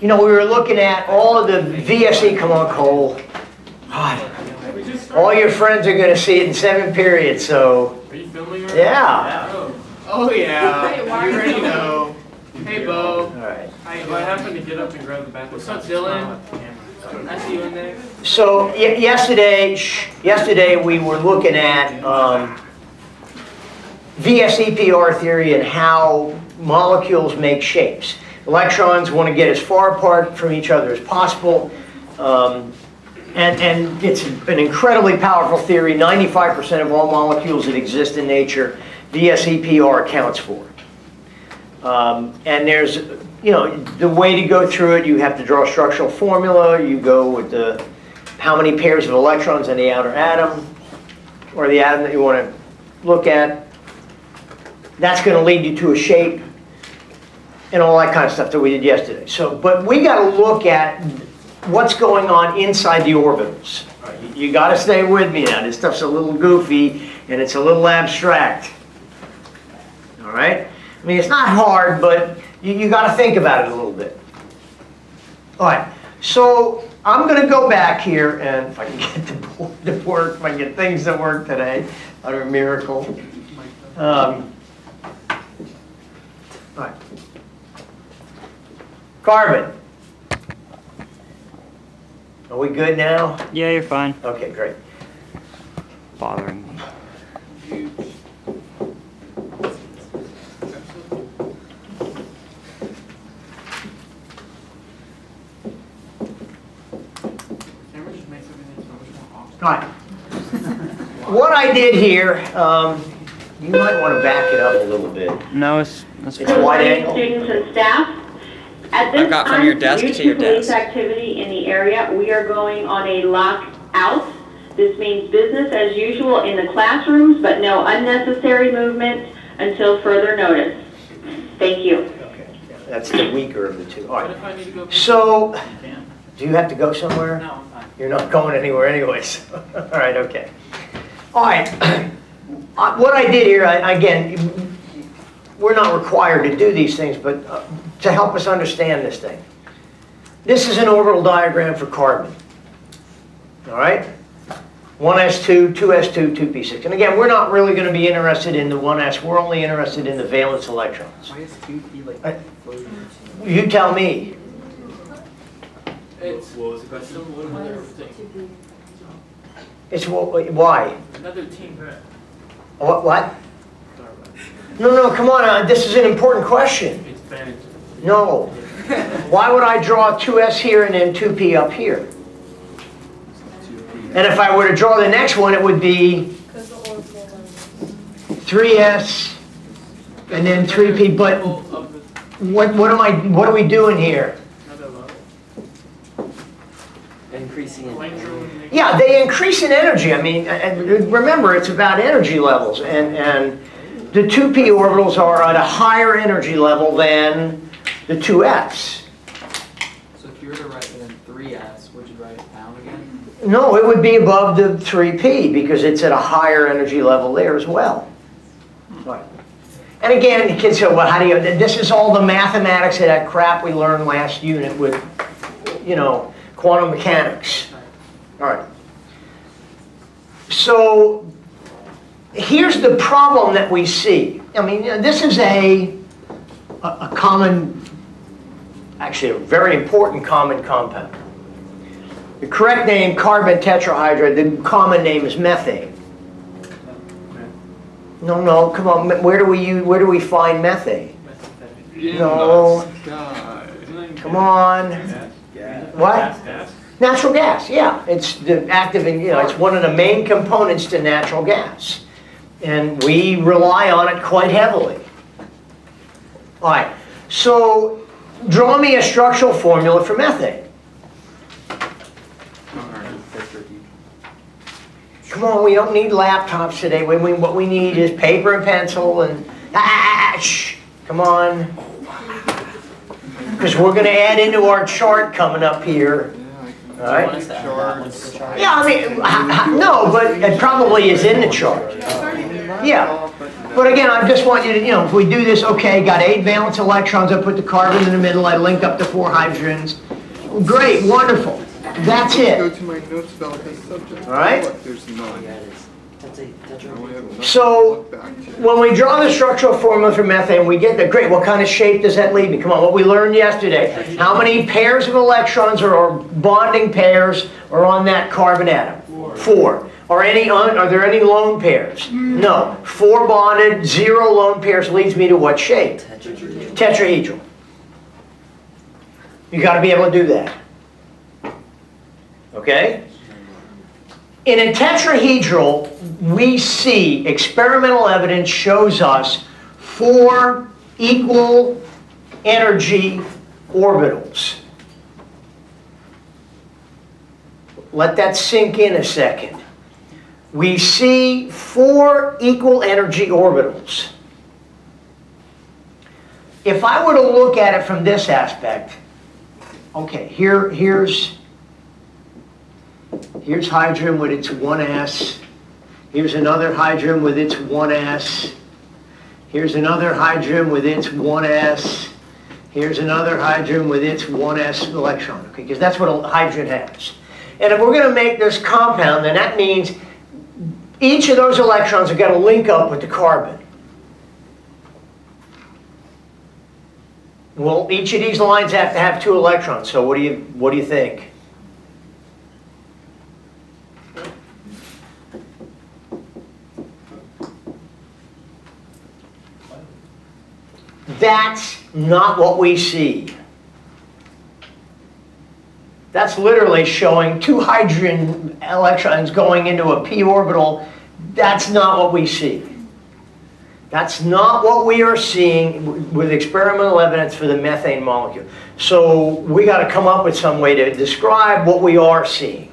You know, we were looking at all of the VSE, come on, Cole. God. All your friends are going to see it in 7 periods, so. Are you filming right Yeah. Oh yeah, you already know. Hey Bo. All right. I happened to get up and grab the bathroom. What's up, Dylan? I see you in there. So yesterday we were looking at VSEPR theory and how molecules make shapes. Electrons want to get as far apart from each other as possible. And it's an incredibly powerful theory. 95% of all molecules that exist in nature, VSEPR accounts for. And there's, you know, the way to go through it, you have to draw a structural formula. You go with the how many pairs of electrons in the outer atom, or the atom that you want to look at. That's going to lead you to a shape and all that kind of stuff that we did yesterday. So, but we got to look at what's going on inside the orbitals. You got to stay with me now. This stuff's a little goofy and it's a little abstract. All right? I mean, it's not hard, but you got to think about it a little bit. All right. So I'm going to go back here, and if I can get the board to work, if I can get things to work today, utter miracle. All right. Carbon. Are we good now? Yeah, you're fine. Okay, great. Bothering me. All right. What I did here, you might want to back it up a little bit. No, it's It's wide angle. Students and staff. At this I got from time, your desk due to your police desk. activity in the area, we are going on a lockout. This means business as usual in the classrooms, but no unnecessary movement until further notice. Thank you. Okay, that's the weaker of the two. All What if right. I need to go? So, do you have to go somewhere? No, I'm fine. You're not going anywhere anyways. All right, okay. All right. What I did here, again, we're not required to do these things, but to help us understand this thing. This is an orbital diagram for carbon. All right? 1s2, 2s2, 2p6. And again, we're not really going to be interested in the 1s. We're only interested in the valence electrons. Why is 2p like floating? You tell me. It's that's still another thing. It's why? Another team. What? No, come on. This is an important question. It's banned. No. Why would I draw 2s here and then 2p up here? And if I were to draw the next one, it would be 3s and then 3p. But what are we doing here? Another level. Increasing in Electron. Yeah, they increase in energy. I mean, and remember, it's about energy levels, and the 2p orbitals are at a higher energy level than the 2s. So if you were to write it in 3s, would you write it down again? No, it would be above the 3p because it's at a higher energy level there as well. Right. And again, kids say, well, how do you, this is all the mathematics of that crap we learned last unit with, you know, quantum mechanics. All right. So here's the problem that we see. I mean, this is a common, actually a very important common compound. The correct name, carbon tetrahydride, the common name is methane. No, come on, where do we find methane? No, come on. What? Natural gas, yeah. It's the active, it's one of the main components to natural gas. And we rely on it quite heavily. All right, so draw me a structural formula for methane. Come on, we don't need laptops today. What we need is paper and pencil and, shh, come on. Because we're going to add into our chart coming up here. All right? Yeah, I mean, no, but it probably is in the chart. Yeah. But again, I just want you to, if we do this, okay, got 8 valence electrons, I put the carbon in the middle, I link up to 4 hydrogens. Great, wonderful. That's Go it. to my notes about this subject. All right. Look, there's none. I only have nothing So, to look back to. when we draw the structural formula for methane, we get the, great, what kind of shape does that leave me? Come on, what we learned yesterday. How many pairs of electrons or bonding pairs are on that carbon atom? 4. Are there any lone pairs? No. 4 bonded, 0 lone pairs leads me to what shape? Tetrahedral. You got to be able to do that. Okay? In a tetrahedral, we see experimental evidence shows us 4 equal energy orbitals. Let that sink in a second. We see 4 equal energy orbitals. If I were to look at it from this aspect, okay, here's hydrogen with its 1s. Here's another hydrogen with its 1s. Here's another hydrogen with its 1s. Here's another hydrogen with its 1s electron, okay, because that's what a hydrogen has. And if we're going to make this compound, then that means each of those electrons have got to link up with the carbon. Well, each of these lines have to have 2 electrons, so what do you think? That's not what we see. That's literally showing 2 hydrogen electrons going into a p orbital. That's not what we see. That's not what we are seeing with experimental evidence for the methane molecule. So we got to come up with some way to describe what we are seeing.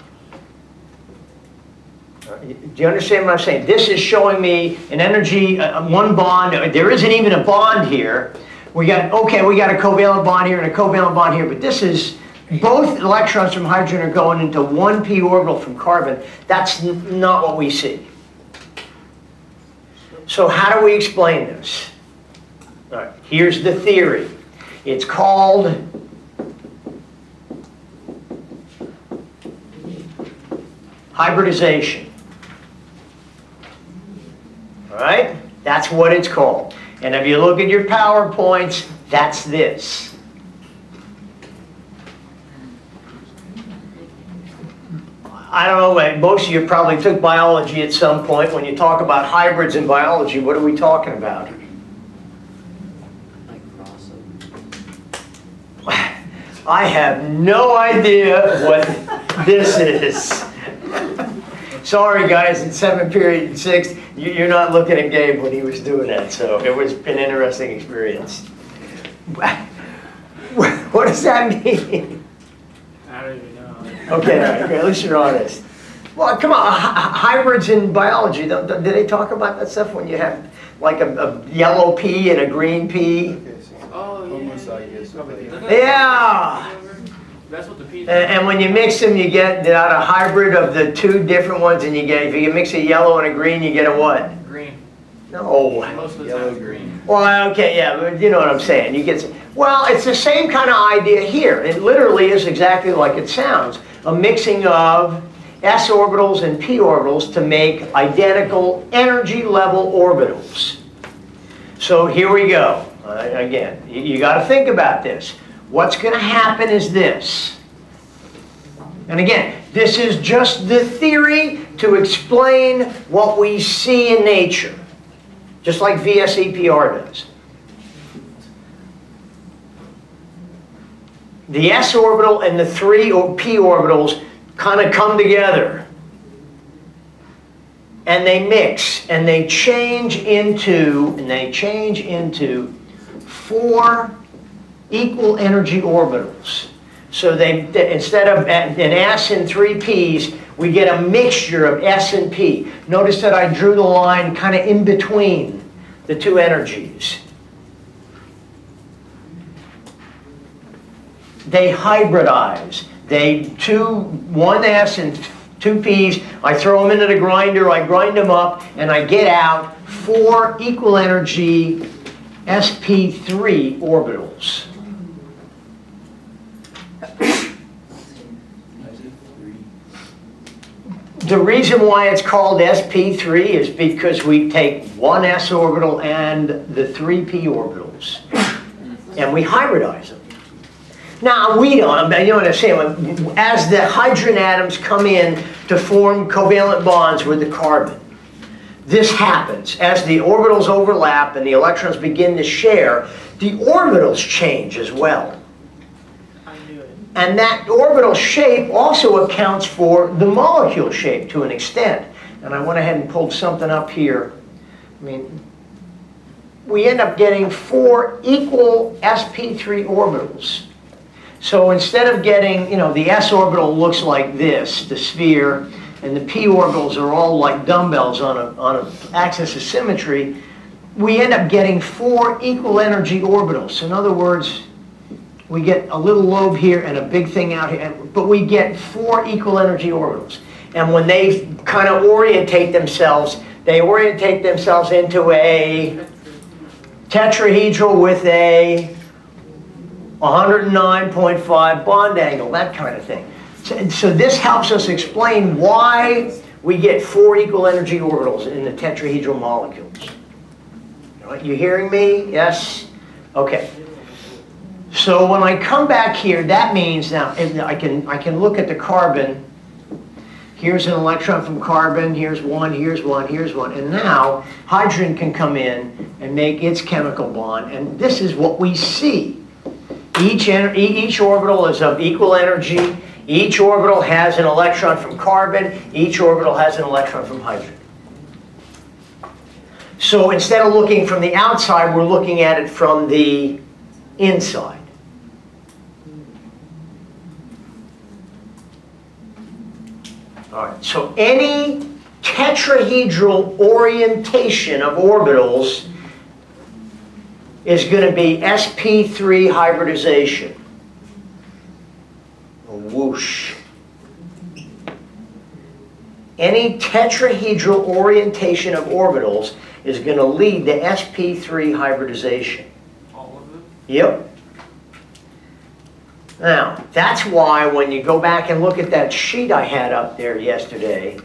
Do you understand what I'm saying? This is showing me an energy, 1 bond. There isn't even a bond here. We got a covalent bond here and a covalent bond here, but this is, both electrons from hydrogen are going into 1 p orbital from carbon. That's not what we see. So how do we explain this? All right, here's the theory. It's called hybridization. All right? That's what it's called. And if you look at your PowerPoints, that's this. I don't know, most of you probably took biology at some point. When you talk about hybrids in biology, what are we talking about? I have no idea what this is. Sorry guys, in 7th period and 6th, you're not looking at Gabe when he was doing that, so it was an interesting experience. What does that mean? I don't even know. Okay, at least you're honest. Well, come on, hybrids in biology, do they talk about that stuff when you have like a yellow pea and a green pea? Oh, yeah. Homozygous. Yeah! That's what the P. And when you mix them, you get out a hybrid of the 2 different ones, and you get, if you mix a yellow and a green, you get a what? Green. No. Most of the time it's green. Well, okay, yeah, but you know what I'm saying. You get, well, it's the same kind of idea here. It literally is exactly like it sounds. A mixing of s orbitals and p orbitals to make identical energy level orbitals. So here we go. Again, you got to think about this. What's going to happen is this. And again, this is just the theory to explain what we see in nature. Just like VSEPR does. The s orbital and the 3 p orbitals kind of come together. And they mix, and they change into 4 equal energy orbitals. So they instead of an s and 3 p's, we get a mixture of s and p. Notice that I drew the line kind of in between the 2 energies. They hybridize. They 1s and 2 p's. I throw them into the grinder. I grind them up, and I get out 4 equal energy sp3 orbitals. The reason why it's called sp3 is because we take one s orbital and the 3 p orbitals, and we hybridize them. Now, we don't, you know what I'm saying, as the hydrogen atoms come in to form covalent bonds with the carbon, this happens. As the orbitals overlap and the electrons begin to share, the orbitals change as well. And that orbital shape also accounts for the molecule shape to an extent. And I went ahead and pulled something up here. I mean, we end up getting 4 equal sp3 orbitals. So instead of getting, you know, the s orbital looks like this, the sphere, and the p orbitals are all like dumbbells on an axis of symmetry, we end up getting 4 equal energy orbitals. In other words, we get a little lobe here and a big thing out here, but we get 4 equal energy orbitals. And when they kind of orientate themselves, they orientate themselves into a tetrahedral with a 109.5 bond angle, that kind of thing. So this helps us explain why we get 4 equal energy orbitals in the tetrahedral molecules. All right, you hearing me? Yes? Okay. So when I come back here, that means now I can look at the carbon. Here's an electron from carbon, here's one, here's one, here's one. And now hydrogen can come in and make its chemical bond. And this is what we see. Each orbital is of equal energy. Each orbital has an electron from carbon. Each orbital has an electron from hydrogen. So instead of looking from the outside, we're looking at it from the inside. All right, so any tetrahedral orientation of orbitals is going to be sp3 hybridization. Whoosh. Any tetrahedral orientation of orbitals is going to lead to sp3 hybridization. All of it? Yep. Now, that's why when you go back and look at that sheet I had up there yesterday,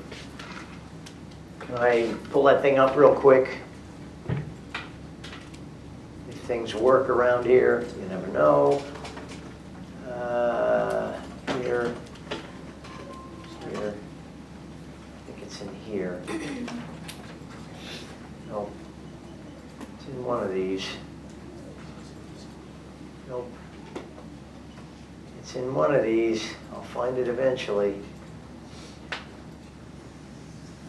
can I pull that thing up real quick? If things work around here, you never know. Here. I think it's in here. Nope. It's in one of these. Nope. It's in one of these. I'll find it eventually.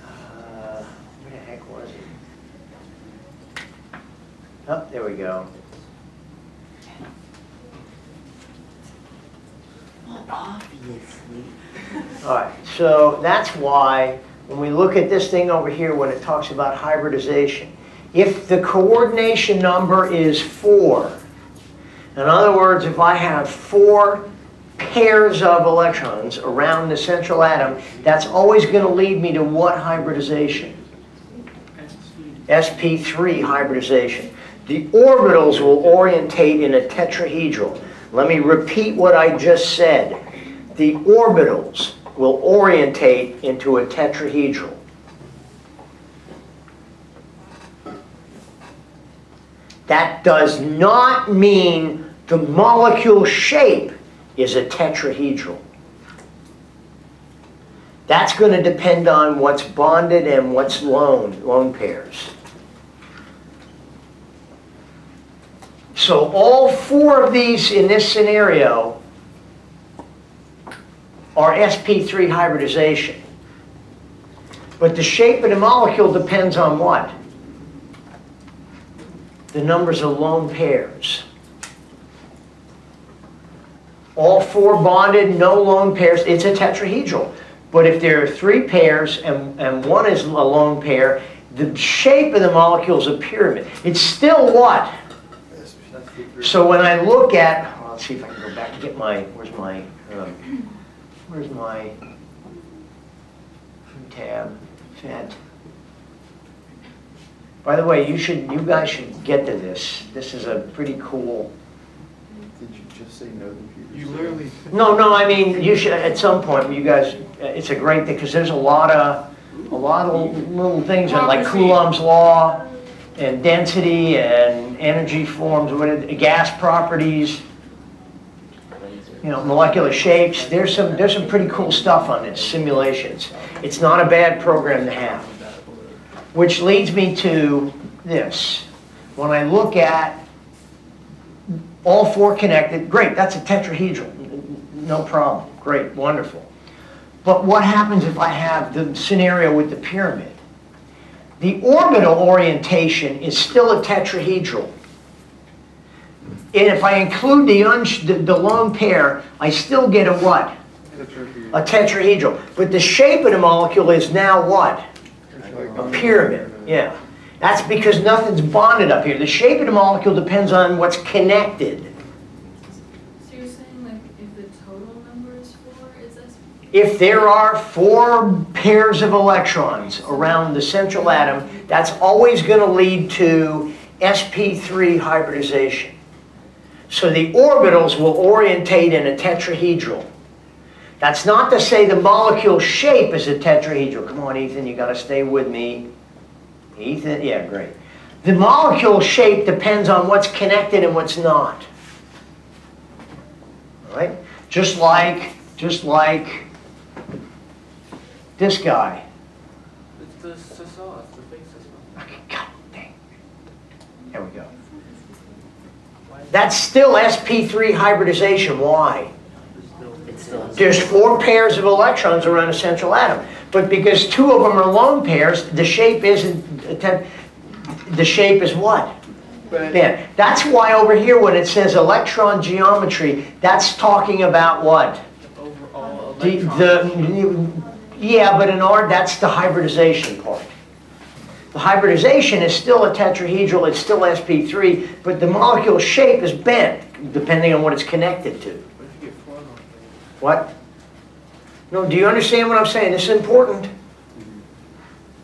Where the heck was it? Oh, there we go. Obviously. All right, so that's why when we look at this thing over here, when it talks about hybridization, if the coordination number is 4, in other words, if I have 4 pairs of electrons around the central atom, that's always going to lead me to what hybridization? sp3 hybridization. The orbitals will orientate in a tetrahedral. Let me repeat what I just said. The orbitals will orientate into a tetrahedral. That does not mean the molecule shape is a tetrahedral. That's going to depend on what's bonded and what's lone pairs. So all 4 of these in this scenario are sp3 hybridization. But the shape of the molecule depends on what? The numbers of lone pairs. All 4 bonded, no lone pairs, it's a tetrahedral. But if there are 3 pairs and one is a lone pair, the shape of the molecule is a pyramid. It's still what? So when I look at, well, let's see if I can go back and get my, where's my tab, fat. By the way, you guys should get to this. This is a pretty cool. Did you just say no computers? You literally. No, I mean, you should, at some point, you guys, it's a great thing, because there's a lot of little things, like Coulomb's law, and density, and energy forms, gas properties, molecular shapes. There's some pretty cool stuff on this, simulations. It's not a bad program to have. Which leads me to this. When I look at all four connected, great, that's a tetrahedral, no problem, great, wonderful. But what happens if I have the scenario with the pyramid? The orbital orientation is still a tetrahedral. And if I include the lone pair, I still get a what? A tetrahedral. But the shape of the molecule is now what? A pyramid, yeah. That's because nothing's bonded up here. The shape of the molecule depends on what's connected. So you're saying like if the total number is 4, is this? If there are 4 pairs of electrons around the central atom, that's always going to lead to sp3 hybridization. So the orbitals will orientate in a tetrahedral. That's not to say the molecule shape is a tetrahedral. Come on, Ethan, you got to stay with me. Ethan, yeah, great. The molecule shape depends on what's connected and what's not. All right? Just like this guy. It's the Sasol, it's the fake Sasol. Okay, God dang. There we go. That's still sp3 hybridization. Why? It's still. There's 4 pairs of electrons around a central atom. But because 2 of them are lone pairs, the shape isn't, the shape is what? Band. That's why over here when it says electron geometry, that's talking about what? Overall Yeah, but in R, that's the hybridization part. The hybridization is still a tetrahedral, it's still sp3, but the molecule shape is bent, depending on what it's connected to. What if you get 4 of them? What? No, do you understand what I'm saying? This is important.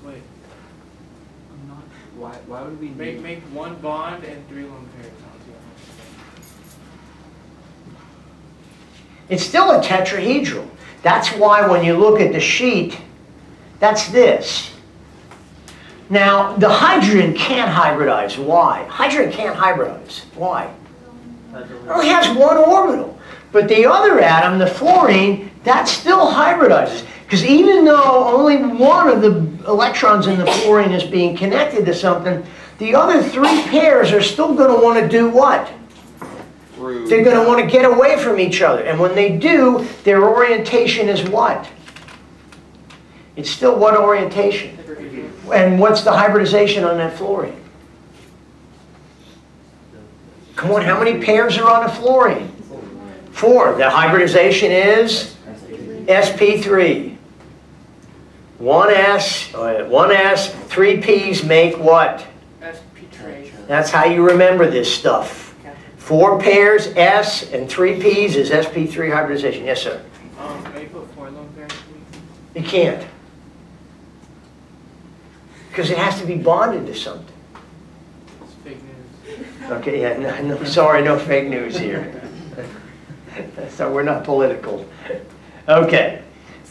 Wait, I'm not, why would we need? make 1 bond and 3 lone pairs. It's still a tetrahedral. That's why when you look at the sheet, that's this. Now, the hydrogen can't hybridize. Why? Hydrogen can't hybridize. Why? It only has 1 orbital. But the other atom, the fluorine, that still hybridizes. Because even though only 1 of the electrons in the fluorine is being connected to something, the other 3 pairs are still going to want to do what? They're going to want to get away from each other. And when they do, their orientation is what? It's still what orientation? And what's the hybridization on that fluorine? Come on, how many pairs are on a fluorine? 4. The hybridization is sp3. 1s, 3 p's make what? SP trade. That's how you remember this stuff. 4 pairs, S, and 3 p's is sp3 hybridization. Yes, sir? Can you put 4 lone pairs, please? You can't. Because it has to be bonded to something. It's fake news. Okay, yeah, no, sorry, no fake news here. So we're not political. Okay.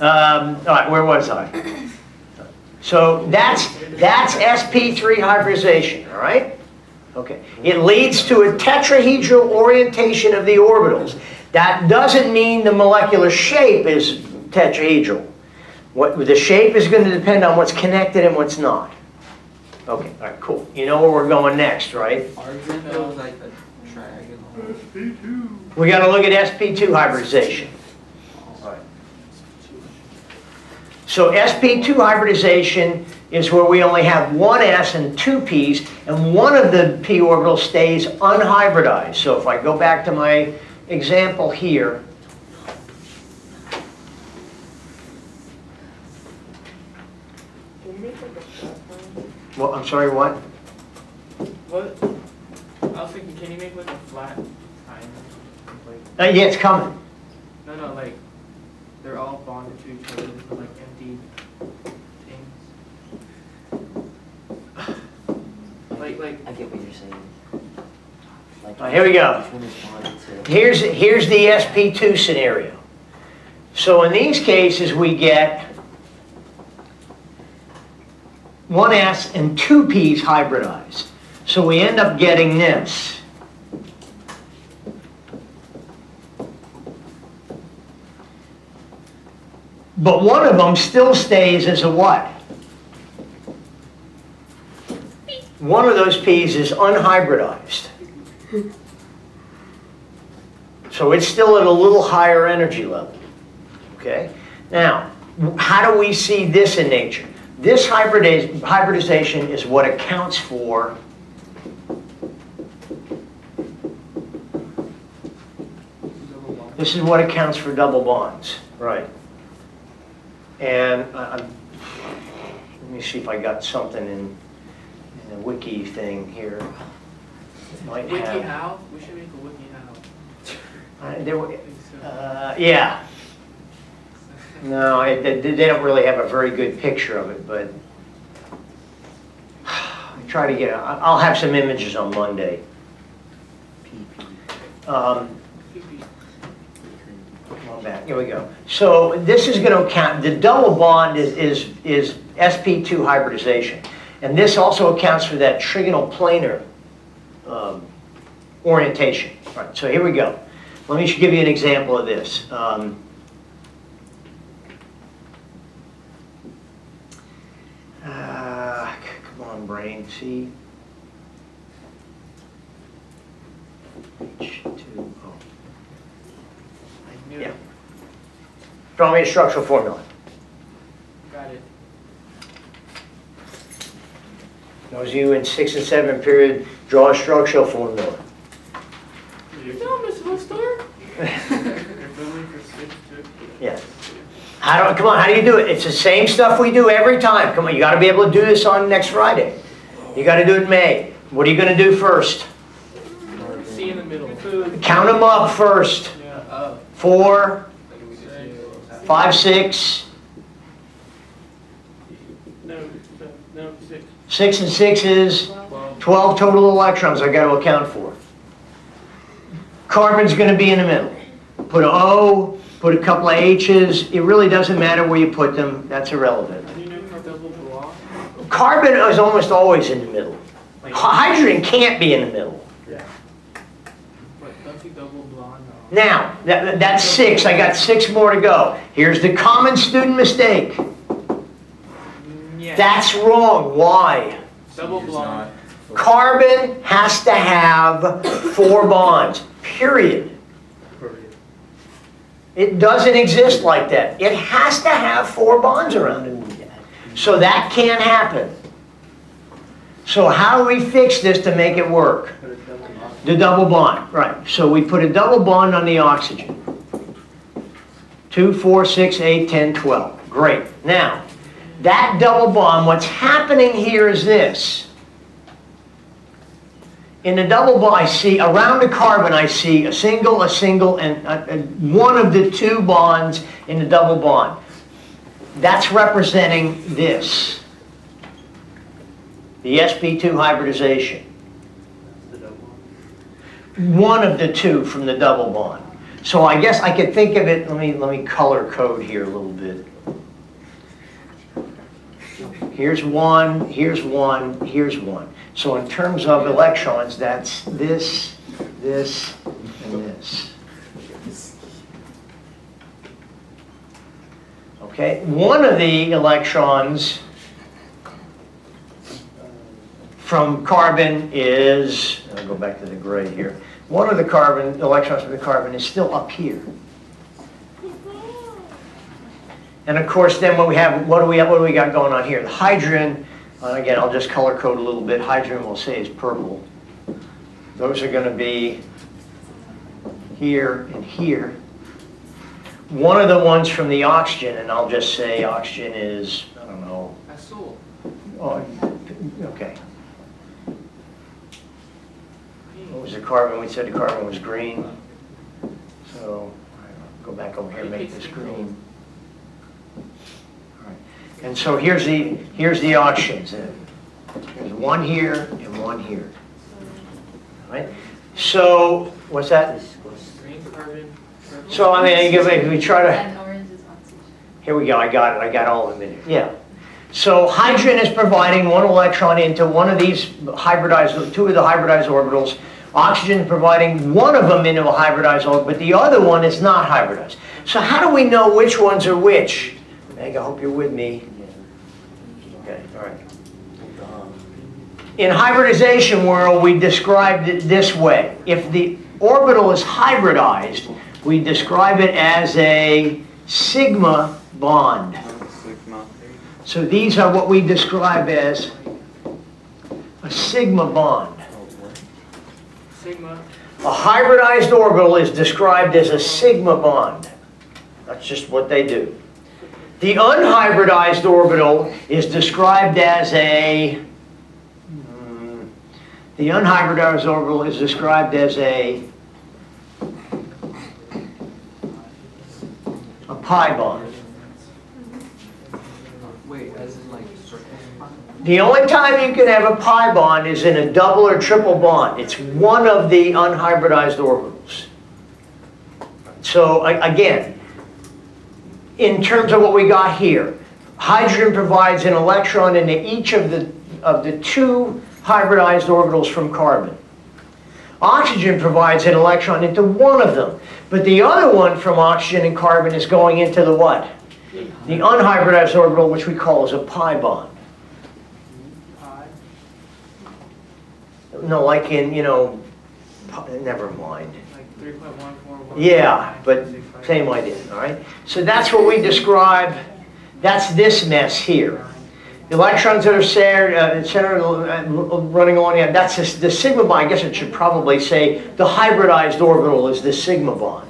All right, where was I? So that's sp3 hybridization, all right? Okay. It leads to a tetrahedral orientation of the orbitals. That doesn't mean the molecular shape is tetrahedral. The shape is going to depend on what's connected and what's not. Okay, all right, cool. You know where we're going next, right? Our example is like a triangle. We got to look at sp2 hybridization. So sp2 hybridization is where we only have 1 s and 2 p's, and 1 of the p orbitals stays unhybridized. So if I go back to my example here, well, I'm sorry, what? What? I was thinking, can you make like a flat triangle? Yeah, it's coming. No, like, they're all bonded to each other with like empty things. Like, I get what you're saying. Like, Here we go. which one is bonded to? Here's the SP2 scenario. So in these cases, we get one S and two P's hybridized. So we end up getting this. But one of them still stays as a what? One of those P's is unhybridized. So it's still at a little higher energy level. Okay? Now, how do we see this in nature? This hybridization is what accounts for double bond. this is what accounts for double bonds. Right. And let me see if I got something in the wiki thing here. It might Wiki have. how? We should make a wiki how. There were, I think so. yeah. No, they don't really have a very good picture of it, but I try to get. I'll have some images on Monday. Come back. Here we go. So this is going to count. The double bond is sp2 hybridization, and this also accounts for that trigonal planar orientation. All right. So here we go. Let me give you an example of this. Come on, brain. See. H2O. I knew Yeah. it. Draw me a structural formula. Got it. Those of you in 6th and 7th period, draw a structural formula. You're done, Mr. Bookstore? You're filming for 6 to... Yeah. Come on, how do you do it? It's the same stuff we do every time. Come on, you got to be able to do this on next Friday. You got to do it in May. What are you going to do first? C in the middle. Food. Count them up first. Yeah. 4, 5, 6. No, 6. 6 and 6 is 12. 12 total electrons I got to account for. Carbon's going to be in the middle. Put an O, put a couple of H's. It really doesn't matter where you put them. That's irrelevant. Do you know for double bond? Carbon is almost always in the middle. Hydrogen can't be in the middle. What, don't you double blonde? Now, that's 6. I got 6 more to go. Here's the common student mistake. Yeah. That's wrong. Why? Double blonde. Carbon has to have 4 bonds, period. It doesn't exist like that. It has to have 4 bonds around it. So that can't happen. So how do we fix this to make it work? The double bond, right. So we put a double bond on the oxygen. 2, 4, 6, 8, 10, 12. Great. Now, that double bond, what's happening here is this. In the double bond, I see, around the carbon, I see a single, and one of the 2 bonds in the double bond. That's representing this. The sp2 hybridization. One of the 2 from the double bond. So I guess I could think of it, let me color code here a little bit. Here's 1, here's 1, here's 1. So in terms of electrons, that's this, this, and this. Okay, one of the electrons from carbon is, I'll go back to the gray here. One of the electrons from the carbon is still up here. And of course, then what do we got going on here? The hydrogen, again, I'll just color code a little bit. Hydrogen we'll say is purple. Those are going to be here and here. One of the ones from the oxygen, and I'll just say oxygen is, I don't know. Azul. Oh, okay. What was the carbon? We said the carbon was green. So, go back over here and make this green. All right. And so here's the oxygens then. There's one here and one here. All right? So, what's that? Green carbon. purple. So, I mean, if we try to, And orange is oxygen. here we go, I got it, I got all of them in here, yeah. So hydrogen is providing one electron into one of these hybridized, two of the hybridized orbitals. Oxygen is providing one of them into a hybridized orbital, but the other one is not hybridized. So how do we know which ones are which? Meg, I hope you're with me. Okay, all right. In hybridization world, we described it this way. If the orbital is hybridized, we describe it as a sigma bond. Sigma. So these are what we describe as a sigma bond. Sigma. A hybridized orbital is described as a sigma bond. That's just what they do. The unhybridized orbital is described as a pi bond. Wait, as in like circles? The only time you can have a pi bond is in a double or triple bond. It's one of the unhybridized orbitals. So again, in terms of what we got here, hydrogen provides an electron into each of the two hybridized orbitals from carbon. Oxygen provides an electron into one of them, but the other one from oxygen and carbon is going into the what? The unhybridized orbital, which we call as a pi bond. Pi. No, like in, never mind. Like 3.141. Yeah, but same idea, all right? So that's what we describe, that's this mess here. The electrons that are centered running along the, that's the sigma bond. I guess it should probably say the hybridized orbital is the sigma bond.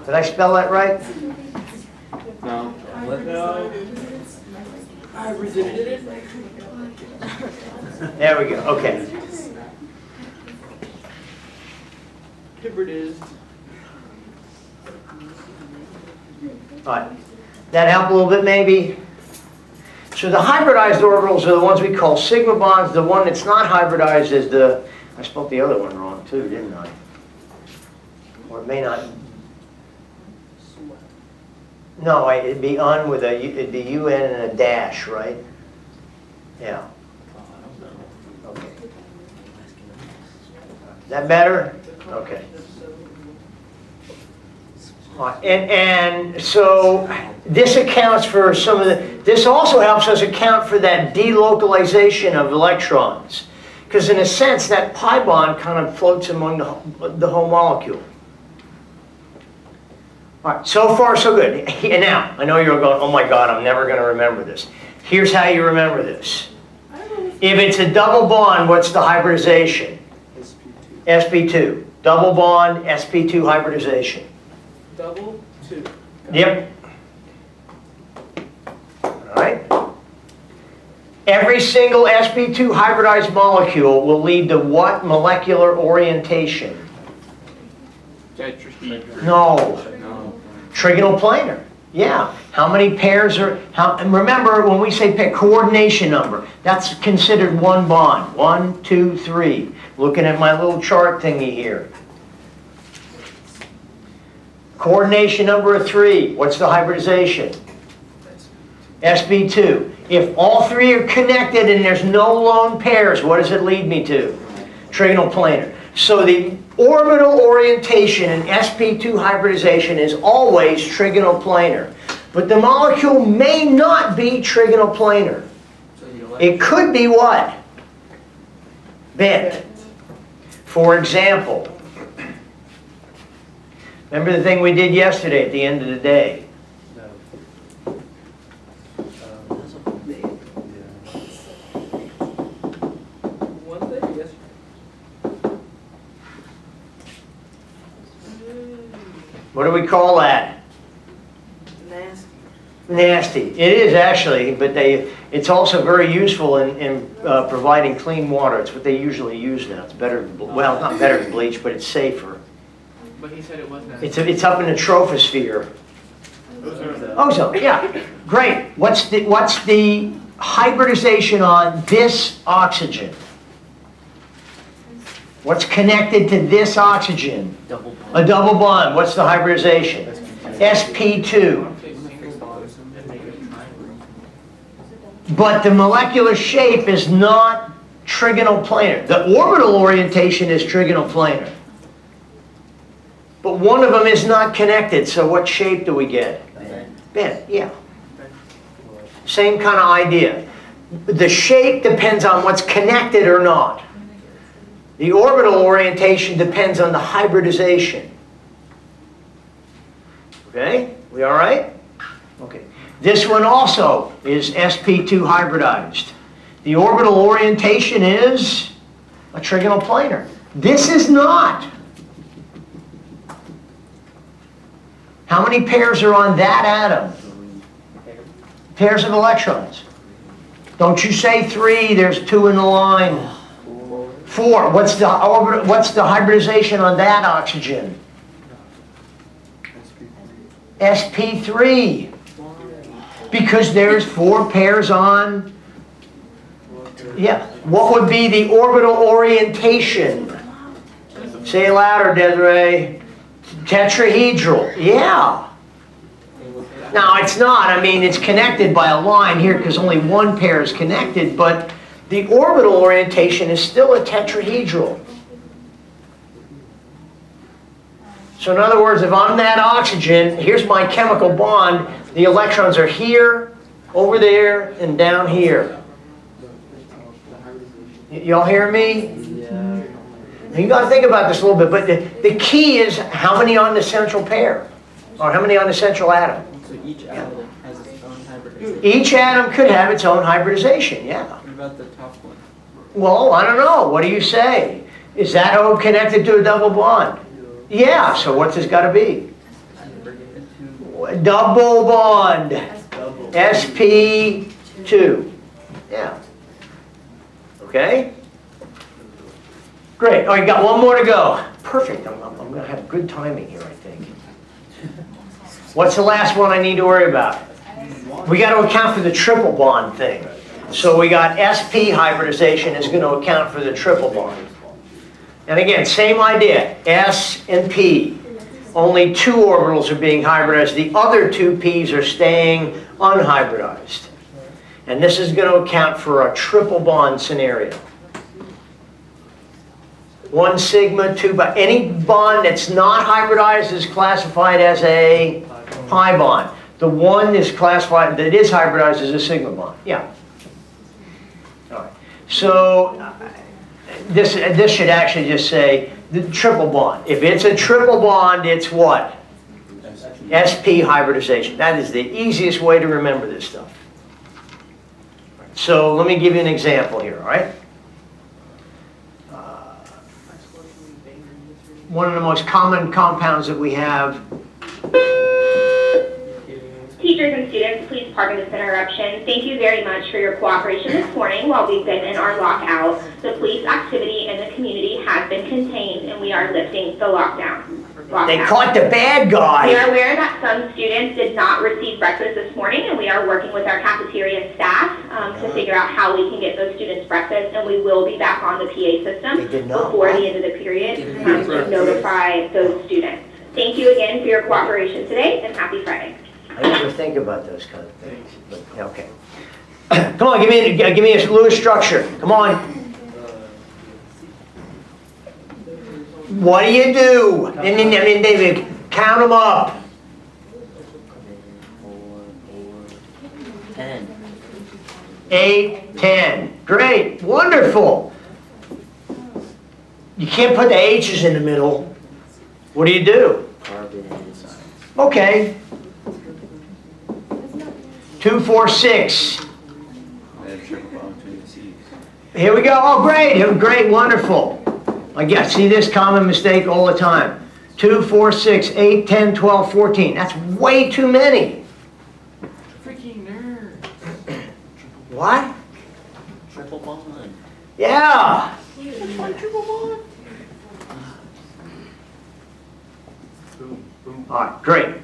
Did I spell that right? No. No. I resisted it. There we go, okay. Hybridized. All right, that help a little bit maybe? So the hybridized orbitals are the ones we call sigma bonds. The one that's not hybridized is the, I spelled the other one wrong too, didn't I? Or it may not. No, it'd be un with a, it'd be UN and a dash, right? Yeah. Okay. Is that better? Okay. And so this accounts for some of the, this also helps us account for that delocalization of electrons. Because in a sense, that pi bond kind of floats among the whole molecule. All right, so far so good. And now, I know you're going, oh my God, I'm never going to remember this. Here's how you remember this. If it's a double bond, what's the hybridization? sp2. Double bond, sp2 hybridization. Double 2. Yep. All right. Every single sp2 hybridized molecule will lead to what molecular orientation? Tetrahedron. No. No. Trigonal planar. Yeah. How many pairs are, and remember when we say pair, coordination number, that's considered one bond. 1, 2, 3. Looking at my little chart thingy here. Coordination number of 3. What's the hybridization? sp2. If all 3 are connected and there's no lone pairs, what does it lead me to? Trigonal planar. So the orbital orientation in sp2 hybridization is always trigonal planar. But the molecule may not be trigonal planar. It could be what? Bent. For example, remember the thing we did yesterday at the end of the day? One thing, yes. What do we call that? Nasty. nasty. It is actually, but it's also very useful in providing clean water. It's what they usually use now. It's better, well, not better than bleach, but it's safer. But he said it wasn't. It's up in the troposphere. Ozone, yeah, great. What's the hybridization on this oxygen? What's connected to this oxygen? Double bond. A double bond. What's the hybridization? sp2. But the molecular shape is not trigonal planar. The orbital orientation is trigonal planar. But one of them is not connected, so what shape do we get? Bent, yeah. Same kind of idea. The shape depends on what's connected or not. The orbital orientation depends on the hybridization. Okay, we all right? Okay. This one also is sp2 hybridized. The orbital orientation is a trigonal planar. This is not. How many pairs are on that atom? Pairs of electrons. Don't you say 3, there's 2 in the line. 4, what's the hybridization on that oxygen? sp3. Because there's 4 pairs on, yeah. What would be the orbital orientation? Say it louder, Desiree. Tetrahedral, yeah. Now it's not, I mean, it's connected by a line here because only one pair is connected, but the orbital orientation is still a tetrahedral. So in other words, if I'm that oxygen, here's my chemical bond, the electrons are here, over there, and down here. Y'all hear me? Yeah. You got to think about this a little bit, but the key is how many on the central pair, or how many on the central atom. So each atom has its own hybridization. Each atom could have its own hybridization, yeah. What about the top one? Well, I don't know. What do you say? Is that O connected to a double bond? Yeah, so what's this got to be? Double bond. sp2. Yeah. Okay? Great. Oh, you got one more to go. Perfect. I'm going to have good timing here, I think. What's the last one I need to worry about? We got to account for the triple bond thing. So we got sp hybridization is going to account for the triple bond. And again, same idea. S and P. Only 2 orbitals are being hybridized. The other 2 p's are staying unhybridized. And this is going to account for a triple bond scenario. 1 sigma, 2 pi. Any bond that's not hybridized is classified as a pi bond. The one is classified that is hybridized as a sigma bond. Yeah. All right. So this should actually just say the triple bond. If it's a triple bond, it's what? sp hybridization. That is the easiest way to remember this stuff. So let me give you an example here, all right? One of the most common compounds that we have. Teachers and students, please pardon this interruption. Thank you very much for your cooperation this morning while we've been in our lockout. The police activity in the community has been contained and we are lifting the lockdown. They caught the bad guy. We are aware that some students did not receive breakfast this morning, and we are working with our cafeteria staff to figure out how we can get those students breakfast, and we will be back on the PA system before the end of the period to notify those students. Thank you again for your cooperation today, and happy Friday. I never think about those kind of things. But, okay. Come on, give me a Lewis structure. Come on. What do you do? And then, David, count them up. 4, 10. 8, 10. Great, wonderful. You can't put the H's in the middle. What do you do? Carbon is Okay. 2, 4, 6. Here we go. Oh, great. Great, wonderful. I see this common mistake all the time. 2, 4, 6, 8, 10, 12, 14. That's way too many. What? Triple bond. Yeah. All right, great.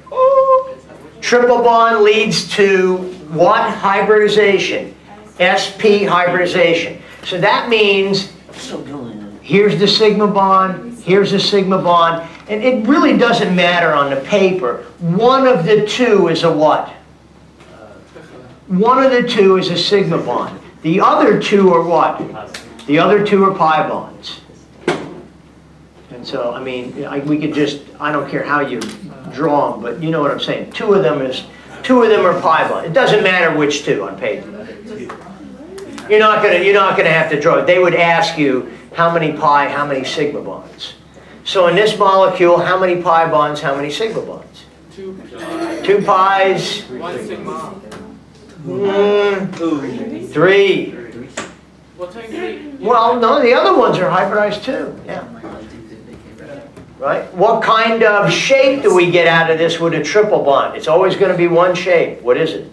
Triple bond leads to what hybridization? sp hybridization. So that means So going. here's the sigma bond, here's the sigma bond, and it really doesn't matter on the paper. One of the two is a what? One of the two is a sigma bond. The other two are what? The other two are pi bonds. And so, I mean, we could just, I don't care how you draw them, but you know what I'm saying. Two of them are pi bonds. It doesn't matter which two on paper. You're not gonna have to draw it. They would ask you how many pi, how many sigma bonds. So in this molecule, how many pi bonds, how many sigma bonds? 2 2 pi's, 1 sigma. 3. Well, technically. Well, no, the other ones are hybridized too, yeah. Right? What kind of shape do we get out of this with a triple bond? It's always going to be one shape. What is it?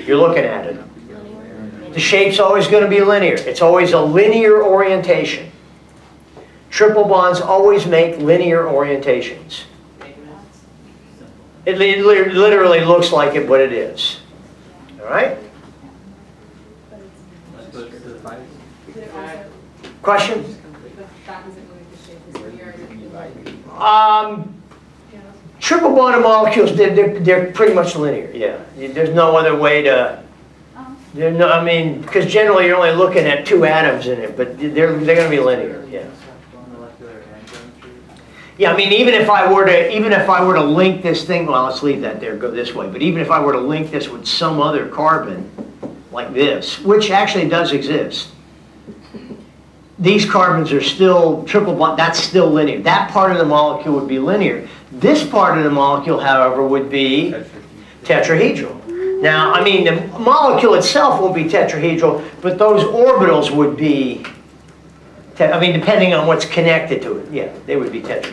You're looking at it. The shape's always going to be linear. It's always a linear orientation. Triple bonds always make linear orientations. It literally looks like what it is. All right? Question? Triple bonded molecules, they're pretty much linear, yeah. There's no other way to, I mean, because generally you're only looking at 2 atoms in it, but they're going to be linear, yeah. Yeah, I mean, even if I were to link this thing, well, let's leave that there, go this way, but even if I were to link this with some other carbon, like this, which actually does exist, these carbons are still triple bond, that's still linear. That part of the molecule would be linear. This part of the molecule, however, would be tetrahedral. Now, I mean, the molecule itself will be tetrahedral, but those orbitals would be, I mean, depending on what's connected to it, yeah, they would be tetrahedral.